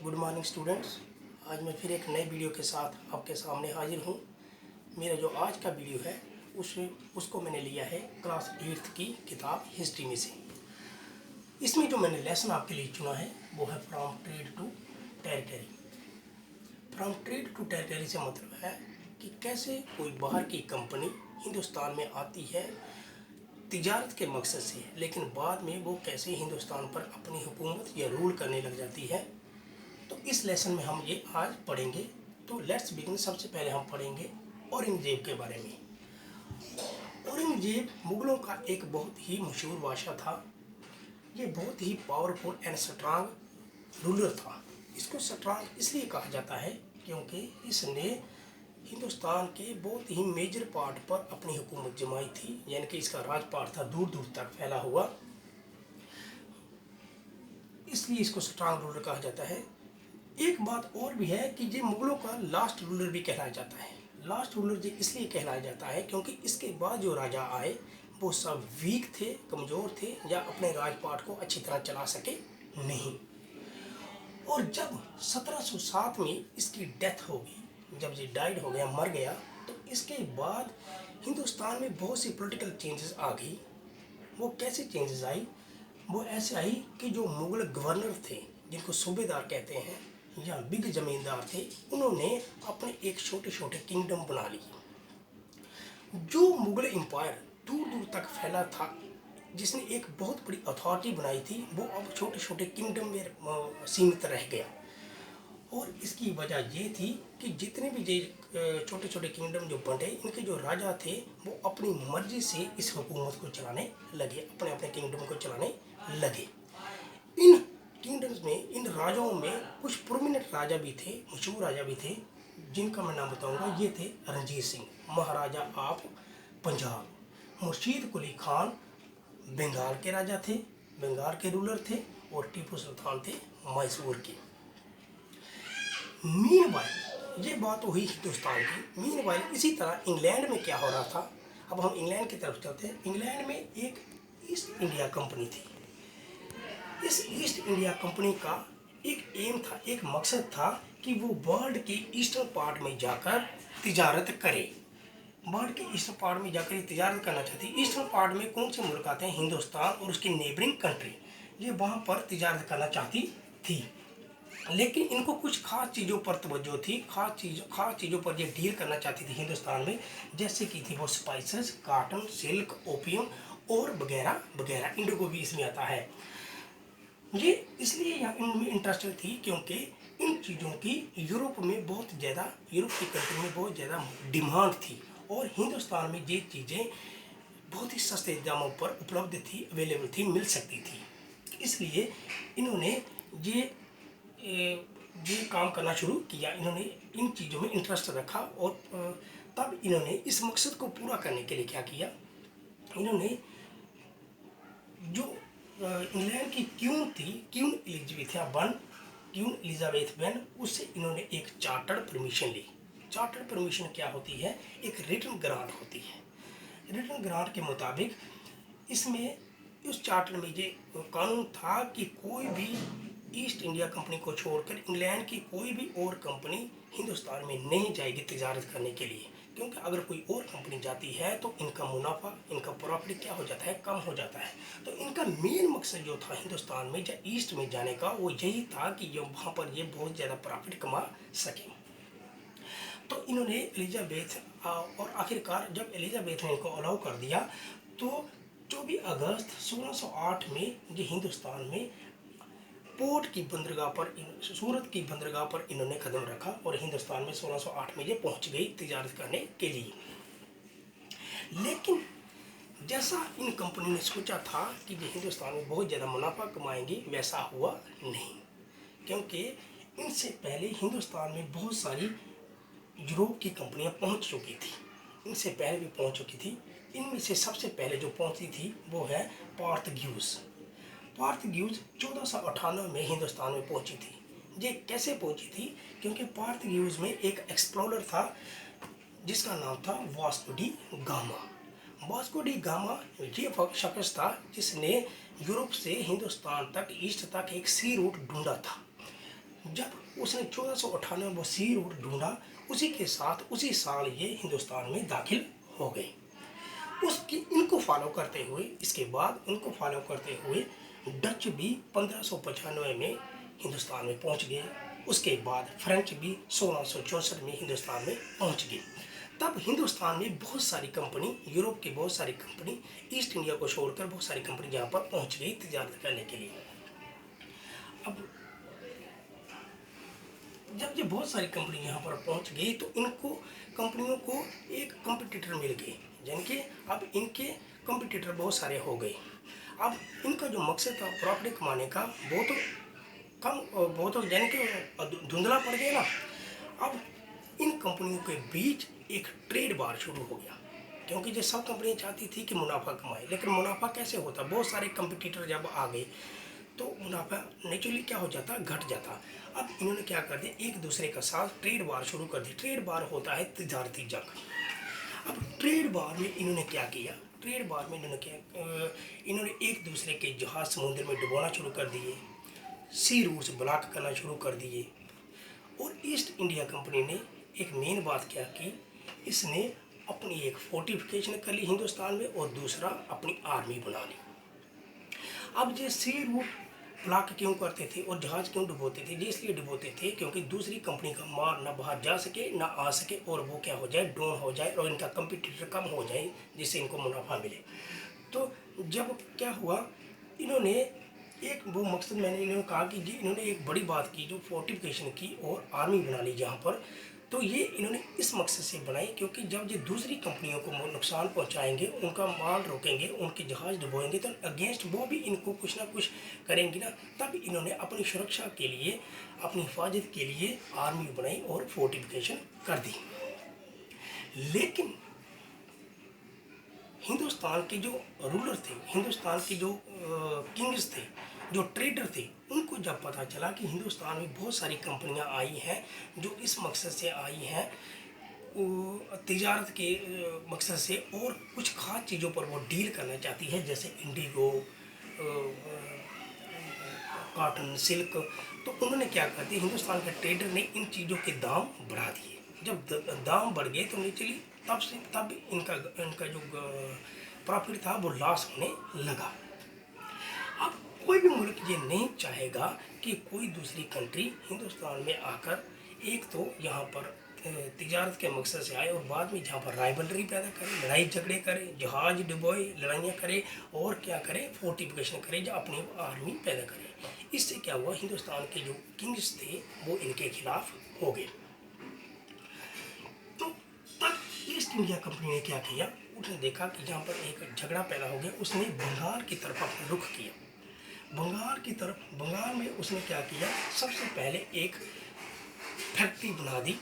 Good morning students. आज मैं फिर एक नई वीडियो के साथ आपके सामने हाजिर हूँ। मेरा जो आज का वीडियो है उसको मैंने लिया है क्लास 8th की किताब हिस्ट्री में से। इसमें जो मैंने लेसन आपके लिए चुना है वो है from trade to territory. From trade to territory से मतलब है कि कैसे कोई बाहर की कंपनी हिंदुस्तान में आती है तिजारत के मकसद से, लेकिन बाद में वो कैसे हिंदुस्तान पर अपनी हुकूमत या रूल करने लग जाती है। तो इस लेसन में हम ये आज पढ़ेंगे। तो लेट्स बिगिन। सबसे पहले हम पढ़ेंगे औरंगजेब के बारे में। औरंगजेब मुगलों का एक बहुत ही मशहूर बादशाह था। ये बहुत ही पावरफुल एंड स्ट्रांग रूलर था। इसको स्ट्रांग इसलिए कहा जाता है क्योंकि इसने हिंदुस्तान के बहुत ही मेजर पार्ट पर अपनी हुकूमत जमाई थी, यानी कि इसका राजपाट था दूर दूर तक फैला हुआ, इसलिए इसको स्ट्रांग रूलर कहा जाता है। एक बात और भी है कि ये मुगलों का लास्ट रूलर भी कहलाया जाता है। लास्ट रूलर ये इसलिए कहलाया जाता है क्योंकि इसके बाद जो राजा आए वो सब वीक थे, कमज़ोर थे, या अपने राजपाट को अच्छी तरह चला सके नहीं। और जब 1707 में इसकी डेथ हो गई, जब ये डाइड हो गया, मर गया, तो इसके बाद हिंदुस्तान में बहुत सी पॉलिटिकल चेंजेस आ गई। वो कैसे चेंजेस आई? वो ऐसे आई कि जो मुगल गवर्नर थे, जिनको सूबेदार कहते हैं या बिग जमींदार थे, उन्होंने अपने एक छोटे छोटे किंगडम बना लिए। जो मुगल एम्पायर दूर दूर तक फैला था, जिसने एक बहुत बड़ी अथॉरिटी बनाई थी, वो अब छोटे छोटे किंगडम में सीमित रह गया। और इसकी वजह ये थी कि जितने भी ये छोटे छोटे किंगडम जो बंटे, इनके जो राजा थे वो अपनी मर्जी से इस हुकूमत को चलाने लगे, अपने अपने किंगडम को चलाने लगे। इन किंगडम्स में, इन राजाओं में कुछ प्रोमिनेंट राजा भी थे, मशहूर राजा भी थे, जिनका मैं नाम बताऊंगा। ये थे रणजीत सिंह, महाराजा ऑफ पंजाब। मुर्शीद कुली खान बंगाल के राजा थे, बंगाल के रूलर थे। और टीपू सुल्तान थे मैसूर के। मीनवाइल, ये बात हुई हिंदुस्तान की। मीनवाइल इसी तरह इंग्लैंड में क्या हो रहा था। अब हम इंग्लैंड की तरफ चलते हैं। इंग्लैंड में एक ईस्ट इंडिया कंपनी थी। इस ईस्ट इंडिया कंपनी का एक एम था, एक मकसद था कि वो वर्ल्ड के ईस्टर्न पार्ट में जाकर तिजारत करे। वर्ल्ड के ईस्टर्न पार्ट में जाकर तिजारत करना चाहती। ईस्टर्न पार्ट में कौन से मुल्क आते हैं? हिंदुस्तान और उसकी नेबरिंग कंट्री। ये वहाँ पर तिजारत करना चाहती थी, लेकिन इनको कुछ खास चीज़ों पर तवज्जो थी। खास चीज़ों पर ये डील करना चाहती थी हिंदुस्तान में, जैसे कि थी वो स्पाइसेस, काटन, सिल्क, ओपियम और वगैरह वगैरह। इंडिगो भी इसमें आता है। ये इसलिए यहाँ इनमें इंटरेस्टेड थी क्योंकि इन चीज़ों की यूरोप में बहुत ज़्यादा, यूरोप की कंट्री में बहुत ज़्यादा डिमांड थी, और हिंदुस्तान में ये चीज़ें बहुत ही सस्ते दामों पर उपलब्ध थी, अवेलेबल थी, मिल सकती थी। इसलिए इन्होंने ये काम करना शुरू किया। इन्होंने इन चीज़ों में इंटरेस्ट रखा, और तब इन्होंने इस मकसद को पूरा करने के लिए क्या किया, इन्होंने जो इंग्लैंड की क्वीन थी, क्वीन एलिजाबेथ वन, उससे इन्होंने एक चार्टर्ड परमिशन ली। चार्टर्ड परमिशन क्या होती है? एक रिटन ग्रांट होती है। रिटन ग्रांट के मुताबिक इसमें, उस चार्टर में ये कानून था कि कोई भी ईस्ट इंडिया कंपनी को छोड़कर इंग्लैंड की कोई भी और कंपनी हिंदुस्तान में नहीं जाएगी तिजारत करने के लिए, क्योंकि अगर कोई और कंपनी जाती है तो इनका मुनाफा, इनका प्रॉफिट क्या हो जाता है? कम हो जाता है। तो इनका मेन मकसद जो था हिंदुस्तान में या ईस्ट में जाने का, वो यही था कि ये वहाँ पर ये बहुत ज़्यादा प्रॉफिट कमा सकें। तो इन्होंने एलिजाबेथ, और आखिरकार जब एलिजाबेथ ने इनको अलाउ कर दिया, तो 24 अगस्त 1608 में ये हिंदुस्तान में पोर्ट की बंदरगाह पर, सूरत की बंदरगाह पर इन्होंने कदम रखा, और हिंदुस्तान में 1608 में ये पहुंच गई तिजारत करने के लिए। लेकिन जैसा इन कंपनी ने सोचा था कि ये हिंदुस्तान में बहुत ज़्यादा मुनाफा कमाएंगी, वैसा हुआ नहीं, क्योंकि इनसे पहले हिंदुस्तान में बहुत सारी यूरोप की कंपनियां पहुंच चुकी थी, इनसे पहले भी पहुंच चुकी थी। इनमें से सबसे पहले जो पहुंची थी वो है पार्थग्यूज। पार्थग्यूज 1498 में हिंदुस्तान में पहुंची थी। ये कैसे पहुंची थी? क्योंकि पार्थग्यूज में एक एक्सप्लोरर था जिसका नाम था Vasco D gamma. Vasco D gamma ये शख्स था जिसने यूरोप से हिंदुस्तान तक, ईस्ट तक एक सी रूट ढूंढा था। जब उसने 1498 में वो सी रूट ढूंढा, उसी के साथ उसी साल ये हिंदुस्तान में दाखिल हो गए। उसकी इनको फॉलो करते हुए, इसके बाद इनको फॉलो करते हुए डच भी 1595 में हिंदुस्तान में पहुंच गए। उसके बाद फ्रेंच भी 1664 में हिंदुस्तान में पहुंच गए। तब हिंदुस्तान में बहुत सारी कंपनी, यूरोप की बहुत सारी कंपनी, ईस्ट इंडिया को छोड़कर बहुत सारी कंपनी यहाँ पर पहुंच गई तिजारत करने के लिए। अब जब ये बहुत सारी कंपनी यहाँ पर पहुँच गई तो इनको कंपनियों को एक कंपटीटर मिल गए, यानी कि अब इनके कंपटीटर बहुत सारे हो गए। अब इनका जो मकसद था प्रॉफिट कमाने का बहुत यानी कि धुंधला पड़ गया ना। अब इन कंपनियों के बीच एक ट्रेड वार शुरू हो गया, क्योंकि जो सब कंपनियाँ चाहती थी कि मुनाफा कमाए, लेकिन मुनाफा कैसे होता, बहुत सारे कंपटीटर जब आ गए तो मुनाफा नेचुरली क्या हो जाता, घट जाता। अब इन्होंने क्या कर दिया, एक दूसरे के साथ ट्रेड वार शुरू कर दी। ट्रेड वार होता है तिजारती जंग। अब ट्रेड वार में इन्होंने क्या किया, ट्रेड वार में इन्होंने एक दूसरे के जहाज समुद्र में डुबोना शुरू कर दिए, सी रूट्स ब्लॉक करना शुरू कर दिए। और ईस्ट इंडिया कंपनी ने एक मेन बात क्या की, इसने अपनी एक फोर्टिफिकेशन कर ली हिंदुस्तान में और दूसरा अपनी आर्मी बना ली। अब ये सी रूट ब्लॉक क्यों करते थे और जहाज क्यों डुबोते थे, ये इसलिए डुबोते थे क्योंकि दूसरी कंपनी का माल ना बाहर जा सके ना आ सके और वो क्या हो जाए, डाउन हो जाए और इनका कंपटीटर कम हो जाए, जिससे इनको मुनाफा मिले। तो जब क्या हुआ, इन्होंने एक वो मकसद मैंने इन्होंने कहा कि जी इन्होंने एक बड़ी बात की जो फोर्टिफिकेशन की और आर्मी बना ली जहाँ पर। तो ये इन्होंने इस मकसद से बनाई क्योंकि जब ये दूसरी कंपनियों को नुकसान पहुंचाएंगे, उनका माल रोकेंगे, उनके जहाज डुबोएंगे, तो अगेंस्ट वो भी इनको कुछ ना कुछ करेंगी ना। तब इन्होंने अपनी सुरक्षा के लिए, अपनी हिफाजत के लिए आर्मी बनाई और फोर्टिफिकेशन कर दी। लेकिन हिंदुस्तान के जो रूलर थे, हिंदुस्तान के जो किंग्स थे, जो ट्रेडर थे, उनको जब पता चला कि हिंदुस्तान में बहुत सारी कंपनियां आई हैं जो इस मकसद से आई हैं, तिजारत के मकसद से और कुछ ख़ास चीज़ों पर वो डील करना चाहती है, जैसे इंडिगो, कॉटन, सिल्क, तो उन्होंने क्या कर दिया, हिंदुस्तान के ट्रेडर ने इन चीज़ों के दाम बढ़ा दिए। जब दाम बढ़ गए तो नेचुरली तब इनका जो प्रॉफिट था वो लॉस होने लगा। अब कोई भी मुल्क ये नहीं चाहेगा कि कोई दूसरी कंट्री हिंदुस्तान में आकर एक तो यहाँ पर तिजारत के मकसद से आए और बाद में जहाँ पर राइवलरी पैदा करे, लड़ाई झगड़े करे, जहाज डुबोए, लड़ाइयाँ करे और क्या करे, फोर्टिफिकेशन करे, जो अपनी आर्मी पैदा करे। इससे क्या हुआ, हिंदुस्तान के जो किंग्स थे वो इनके खिलाफ हो गए। तो तब ईस्ट इंडिया कंपनी ने क्या किया, उसने देखा कि जहाँ पर एक झगड़ा पैदा हो गया, उसने बंगाल की तरफ अपना रुख किया। बंगाल में उसने क्या किया, सबसे पहले एक फैक्ट्री बना दी।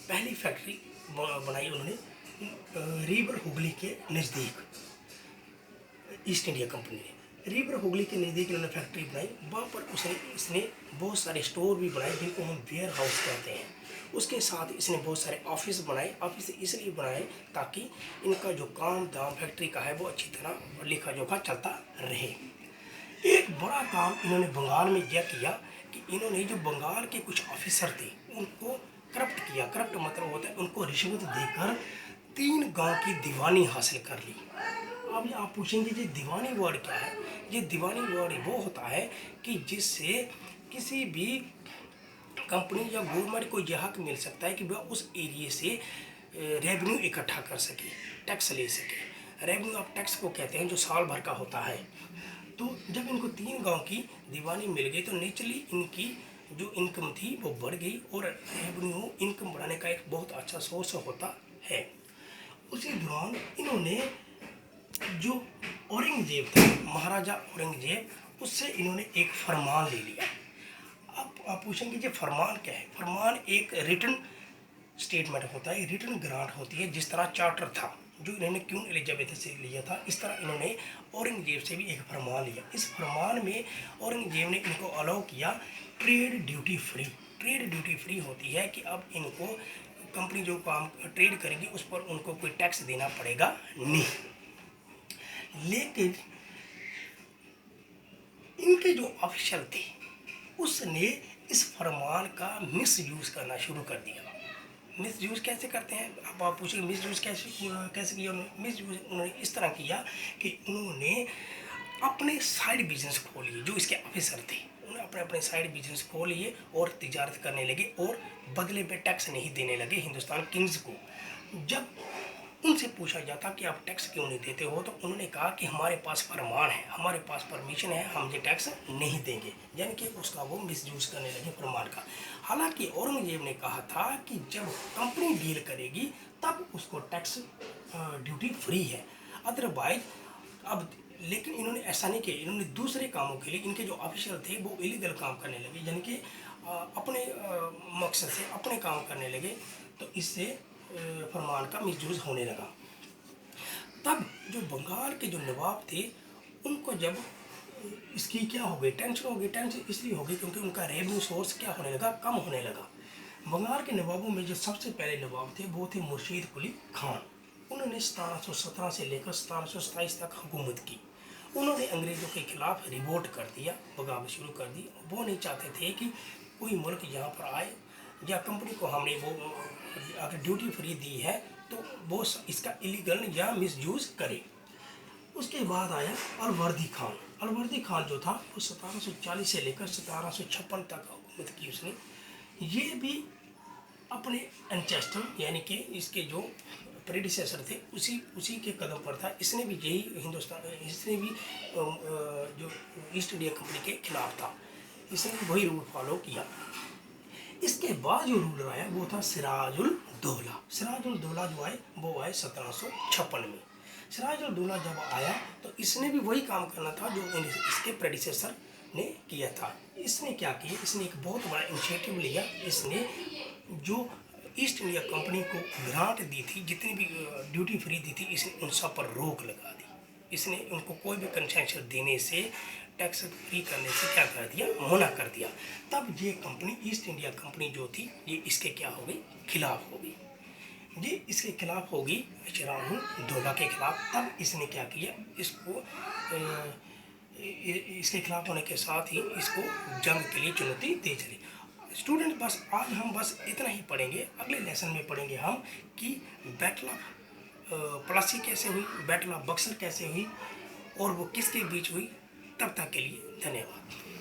पहली फैक्ट्री बनाई उन्होंने रिवर हुगली के नज़दीक, ईस्ट इंडिया कंपनी ने रिवर हुगली के नज़दीक इन्होंने फैक्ट्री बनाई। वहाँ पर इसने बहुत सारे स्टोर भी बनाए जिनको हम वेयर हाउस कहते हैं। उसके साथ इसने बहुत सारे ऑफिस बनाए। ऑफिस इसलिए बनाए ताकि इनका जो काम धाम फैक्ट्री का है वो अच्छी तरह लेखा जोखा चलता रहे। एक बड़ा काम इन्होंने बंगाल में यह किया कि इन्होंने जो बंगाल के कुछ ऑफिसर थे उनको करप्ट किया। करप्ट मतलब होता है उनको रिश्वत देकर 3 गांव की दीवानी हासिल कर ली। अब आप पूछेंगे ये दीवानी वर्ड क्या है। ये दीवानी वर्ड वो होता है कि जिससे किसी भी कंपनी या गवर्नमेंट को यह हक मिल सकता है कि वह उस एरिए से रेवेन्यू इकट्ठा कर सके, टैक्स ले सके। रेवेन्यू ऑफ टैक्स को कहते हैं जो साल भर का होता है। तो जब इनको 3 गांव की दीवानी मिल गई तो नेचुरली इनकी जो इनकम थी वो बढ़ गई और रेवेन्यू इनकम बढ़ाने का एक बहुत अच्छा सोर्स होता है। उसी दौरान इन्होंने जो औरंगजेब था, महाराजा औरंगजेब, उससे इन्होंने एक फरमान ले लिया। अब आप पूछेंगे ये फरमान क्या है। फरमान एक रिटन स्टेटमेंट होता है, रिटन ग्रांट होती है। जिस तरह चार्टर था जो इन्होंने क्वीन एलिजाबेथ से लिया था, इस तरह इन्होंने औरंगजेब से भी एक फरमान लिया। इस फरमान में औरंगजेब ने इनको अलाउ किया trade duty free. Trade duty free होती है कि अब इनको कंपनी जो काम ट्रेड करेगी उस पर उनको कोई टैक्स देना पड़ेगा नहीं। लेकिन इनके जो ऑफिशियल थे उसने इस फरमान का मिस यूज़ करना शुरू कर दिया। मिस यूज़ कैसे करते हैं, अब आप पूछेंगे मिस यूज़ कैसे कैसे किया उन्होंने। मिस यूज़ उन्होंने इस तरह किया कि उन्होंने अपने साइड बिजनेस खोल लिए। जो इसके ऑफिसर थे उन्होंने अपने अपने साइड बिजनेस खोल लिए और तिजारत करने लगे और बदले में टैक्स नहीं देने लगे हिंदुस्तान किंग्स को। जब उनसे पूछा जाता कि आप टैक्स क्यों नहीं देते हो, तो उन्होंने कहा कि हमारे पास फरमान है, हमारे पास परमिशन है, हम ये टैक्स नहीं देंगे। यानी कि उसका वो मिसयूज़ करने लगे फरमान का। हालांकि औरंगजेब ने कहा था कि जब कंपनी डील करेगी तब उसको टैक्स ड्यूटी फ्री है, अदरवाइज अब। लेकिन इन्होंने ऐसा नहीं किया, इन्होंने दूसरे कामों के लिए इनके जो ऑफिशियल थे वो इलीगल काम करने लगे, यानी कि अपने मकसद से अपने काम करने लगे। तो इससे फरमान का मिसयूज़ होने लगा। तब जो बंगाल के जो नवाब थे उनको जब इसकी क्या हो गई, टेंशन हो गई। टेंशन इसलिए हो गई क्योंकि उनका रेवेन्यू सोर्स क्या होने लगा, कम होने लगा। बंगाल के नवाबों में जो सबसे पहले नवाब थे वो थे मुर्शीद कुली खान। उन्होंने 1717 से लेकर 1727 तक हुकूमत की। उन्होंने अंग्रेज़ों के खिलाफ रिवोल्ट कर दिया, बगावत शुरू कर दी। वो नहीं चाहते थे कि कोई मुल्क यहाँ पर आए या कंपनी को हमने वो अगर ड्यूटी फ्री दी है तो वो इसका इलीगल या मिसयूज़ करे। उसके बाद आया अलवर्दी खान। अलवर्दी खान जो था वो 1740 से लेकर 1756 तक हुकूमत की उसने। ये भी अपने एंचेस्टर यानी कि इसके जो प्रेडिसेसर थे उसी के कदम पर था। इसने भी यही इसने भी जो ईस्ट इंडिया कंपनी के खिलाफ था, इसने भी वही रूल फॉलो किया। इसके बाद जो रूलर आया वो था सिराजुल दौला। सिराजुल दौला जो आए वो आए 1756 में। सिराजुल दौला जब आया तो इसने भी वही काम करना था जो इसके प्रेडिसेसर ने किया था। इसने क्या किया, इसने एक बहुत बड़ा इनिशिएटिव लिया। इसने जो ईस्ट इंडिया कंपनी को ग्रांट दी थी, जितनी भी ड्यूटी फ्री दी थी, इसने उन सब पर रोक लगा दी। इसने उनको कोई भी कंसेशन देने से, टैक्स फ्री करने से क्या कर दिया, मना कर दिया। तब ये कंपनी ईस्ट इंडिया कंपनी जो थी ये इसके क्या हो गई, खिलाफ हो गई। ये इसके खिलाफ होगी सिराजुल दौला के खिलाफ। तब इसने क्या किया, इसको इसके खिलाफ होने के साथ ही इसको जंग के लिए चुनौती दे चली। स्टूडेंट बस आज हम बस इतना ही पढ़ेंगे। अगले लेसन में पढ़ेंगे हम कि बैटल ऑफ प्लासी कैसे हुई, बैटल ऑफ बक्सर कैसे हुई और वो किसके बीच हुई। तब तक के लिए धन्यवाद।